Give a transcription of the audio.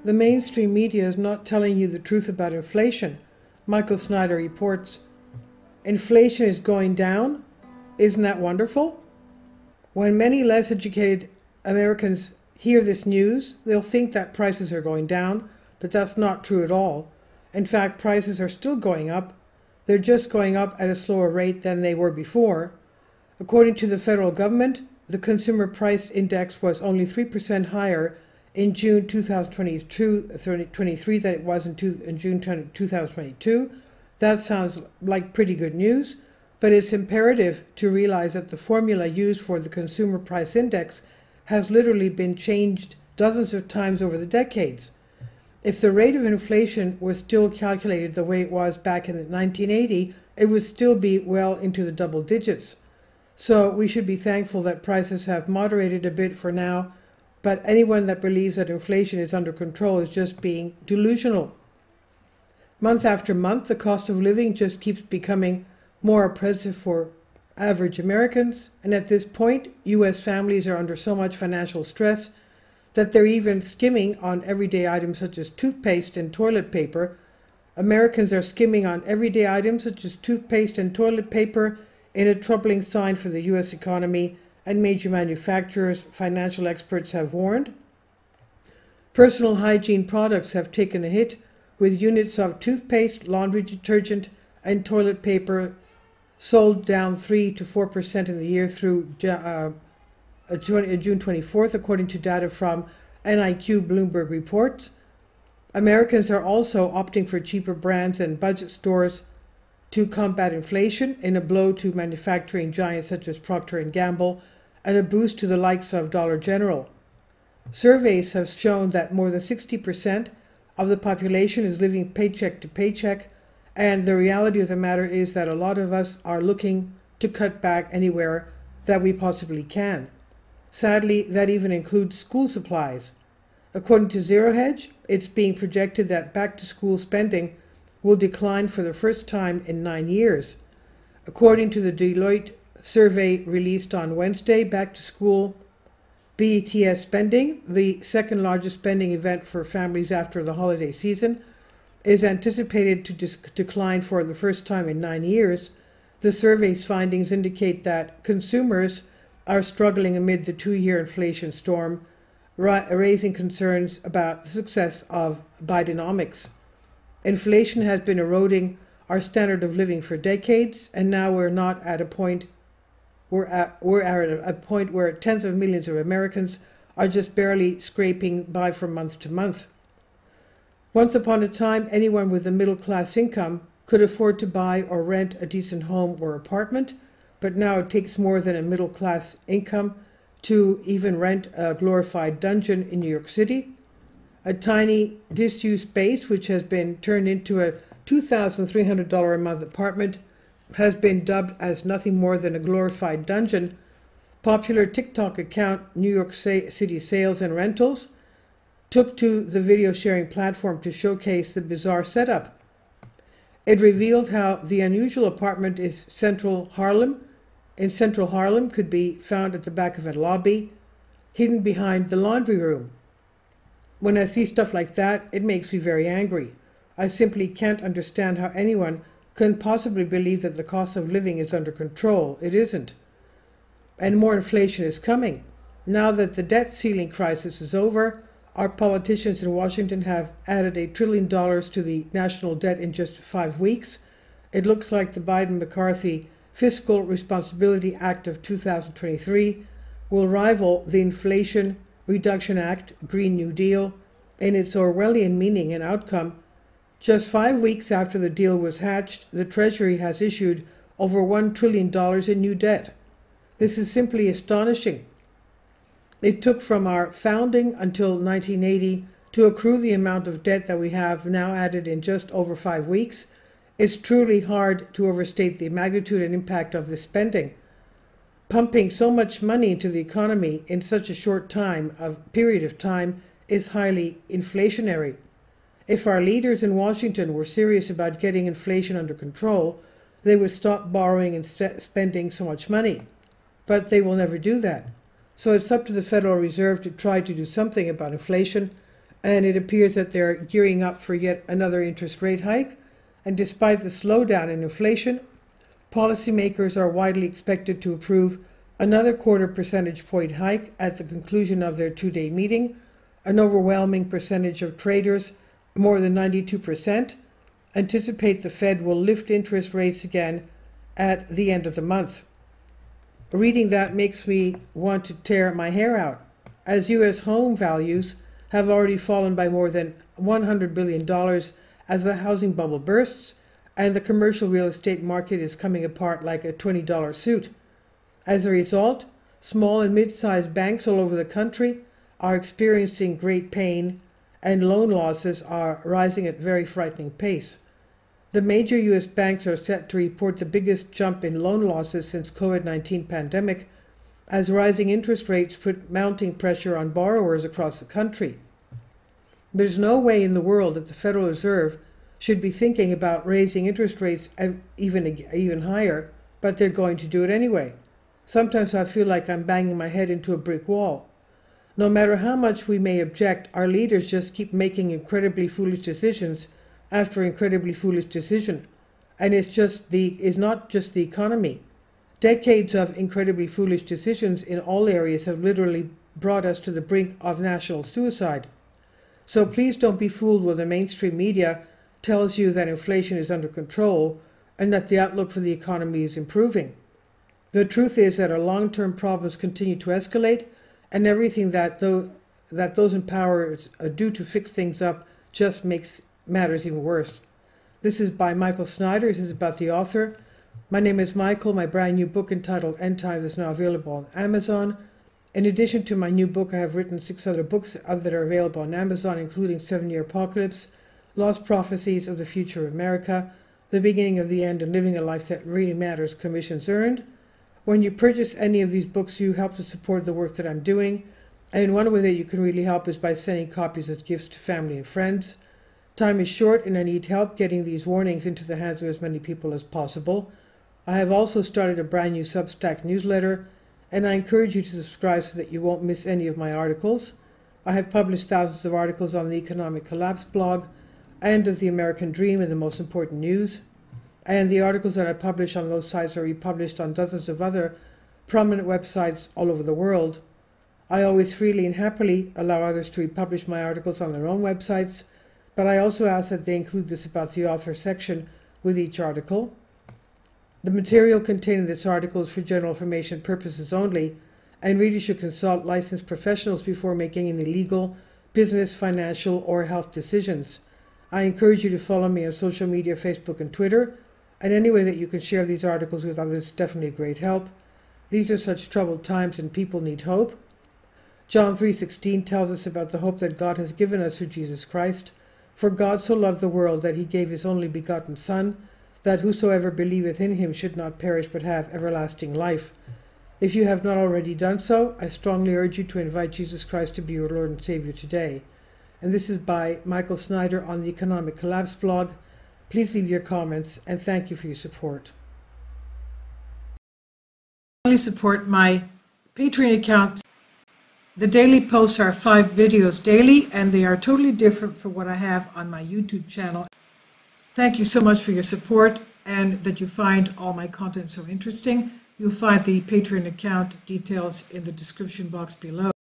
The mainstream media is not telling you the truth about inflation. Michael Snyder reports, inflation is going down? Isn't that wonderful? When many less educated Americans hear this news, they'll think that prices are going down, but that's not true at all. In fact, prices are still going up. They're just going up at a slower rate than they were before. According to the federal government, the consumer price index was only 3% higher in June 2023 than it was in June 2022. That sounds like pretty good news, but it's imperative to realize that the formula used for the consumer price index has literally been changed dozens of times over the decades. If the rate of inflation was still calculated the way it was back in 1980, it would still be well into the double digits. So we should be thankful that prices have moderated a bit for now, but anyone that believes that inflation is under control is just being delusional. Month after month, the cost of living just keeps becoming more oppressive for average Americans, and at this point, U.S. families are under so much financial stress that they're even skimming on everyday items such as toothpaste and toilet paper. Americans are skimming on everyday items such as toothpaste and toilet paper in a troubling sign for the U.S. economy, and major manufacturers, financial experts have warned. Personal hygiene products have taken a hit, with units of toothpaste, laundry detergent, and toilet paper sold down 3 to 4% in the year through June 24th, according to data from NIQ Bloomberg reports. Americans are also opting for cheaper brands and budget stores to combat inflation, in a blow to manufacturing giants such as Procter & Gamble and a boost to the likes of Dollar General. Surveys have shown that more than 60% of the population is living paycheck to paycheck, and the reality of the matter is that a lot of us are looking to cut back anywhere that we possibly can. Sadly, that even includes school supplies. According to Zero Hedge, it's being projected that back-to-school spending will decline for the first time in 9 years. According to the Deloitte survey released on Wednesday, back-to-school BETS spending, the second largest spending event for families after the holiday season, is anticipated to decline for the first time in 9 years. The survey's findings indicate that consumers are struggling amid the 2-year inflation storm, raising concerns about the success of Bidenomics. Inflation has been eroding our standard of living for decades, and now we're at a point where tens of millions of Americans are just barely scraping by from month to month. Once upon a time, anyone with a middle-class income could afford to buy or rent a decent home or apartment, but now it takes more than a middle-class income to even rent a glorified dungeon in New York City. A tiny, disused space, which has been turned into a $2,300 a month apartment, has been dubbed as nothing more than a glorified dungeon. Popular TikTok account New York City Sales and Rentals took to the video sharing platform to showcase the bizarre setup. It revealed how the unusual apartment in Central Harlem could be found at the back of a lobby, hidden behind the laundry room. When I see stuff like that, it makes me very angry. I simply can't understand how anyone can possibly believe that the cost of living is under control. It isn't. And more inflation is coming. Now that the debt ceiling crisis is over, our politicians in Washington have added $1 trillion to the national debt in just 5 weeks. It looks like the Biden-McCarthy Fiscal Responsibility Act of 2023 will rival the Inflation Reduction Act, Green New Deal, in its Orwellian meaning and outcome. Just 5 weeks after the deal was hatched, the Treasury has issued over $1 trillion in new debt. This is simply astonishing. It took from our founding until 1980 to accrue the amount of debt that we have now added in just over 5 weeks. It's truly hard to overstate the magnitude and impact of this spending. Pumping so much money into the economy in such a short period of time is highly inflationary. If our leaders in Washington were serious about getting inflation under control, they would stop borrowing and spending so much money. But they will never do that. So it's up to the Federal Reserve to try to do something about inflation, and it appears that they're gearing up for yet another interest rate hike. And despite the slowdown in inflation, policymakers are widely expected to approve another quarter percentage point hike at the conclusion of their two-day meeting. An overwhelming percentage of traders, more than 92%, anticipate the Fed will lift interest rates again at the end of the month. Reading that makes me want to tear my hair out, as U.S. home values have already fallen by more than $100 billion as the housing bubble bursts, and the commercial real estate market is coming apart like a $20 suit. As a result, small and mid-sized banks all over the country are experiencing great pain, and loan losses are rising at very frightening pace. The major U.S. banks are set to report the biggest jump in loan losses since COVID-19 pandemic, as rising interest rates put mounting pressure on borrowers across the country. There's no way in the world that the Federal Reserve should be thinking about raising interest rates even higher, but they're going to do it anyway. Sometimes I feel like I'm banging my head into a brick wall. No matter how much we may object, our leaders just keep making incredibly foolish decisions after incredibly foolish decision. And it's not just the economy. Decades of incredibly foolish decisions in all areas have literally brought us to the brink of national suicide. So please don't be fooled when the mainstream media tells you that inflation is under control and that the outlook for the economy is improving. The truth is that our long-term problems continue to escalate, and everything that those in power do to fix things up just makes matters even worse. This is by Michael Snyder. This is about the author. My name is Michael. My brand new book entitled End Times is now available on Amazon. In addition to my new book, I have written 6 other books that are available on Amazon, including 7-Year Apocalypse, Lost Prophecies of the Future of America, The Beginning of the End, and Living a Life That Really Matters, commissions earned. When you purchase any of these books, you help to support the work that I'm doing. And one way that you can really help is by sending copies as gifts to family and friends. Time is short, and I need help getting these warnings into the hands of as many people as possible. I have also started a brand new Substack newsletter, and I encourage you to subscribe so that you won't miss any of my articles. I have published thousands of articles on the Economic Collapse blog, and of the American Dream and the most important news. And the articles that I publish on those sites are republished on dozens of other prominent websites all over the world. I always freely and happily allow others to republish my articles on their own websites, but I also ask that they include this about the author section with each article. The material contained in this article is for general information purposes only, and readers should consult licensed professionals before making any legal, business, financial, or health decisions. I encourage you to follow me on social media, Facebook and Twitter, and any way that you can share these articles with others is definitely a great help. These are such troubled times and people need hope. John 3:16 tells us about the hope that God has given us through Jesus Christ. For God so loved the world that he gave his only begotten Son, that whosoever believeth in him should not perish but have everlasting life. If you have not already done so, I strongly urge you to invite Jesus Christ to be your Lord and Savior today. And this is by Michael Snyder on the Economic Collapse blog. Please leave your comments, and thank you for your support. Please support my Patreon account. The daily posts are 5 videos daily, and they are totally different from what I have on my YouTube channel. Thank you so much for your support and that you find all my content so interesting. You'll find the Patreon account details in the description box below.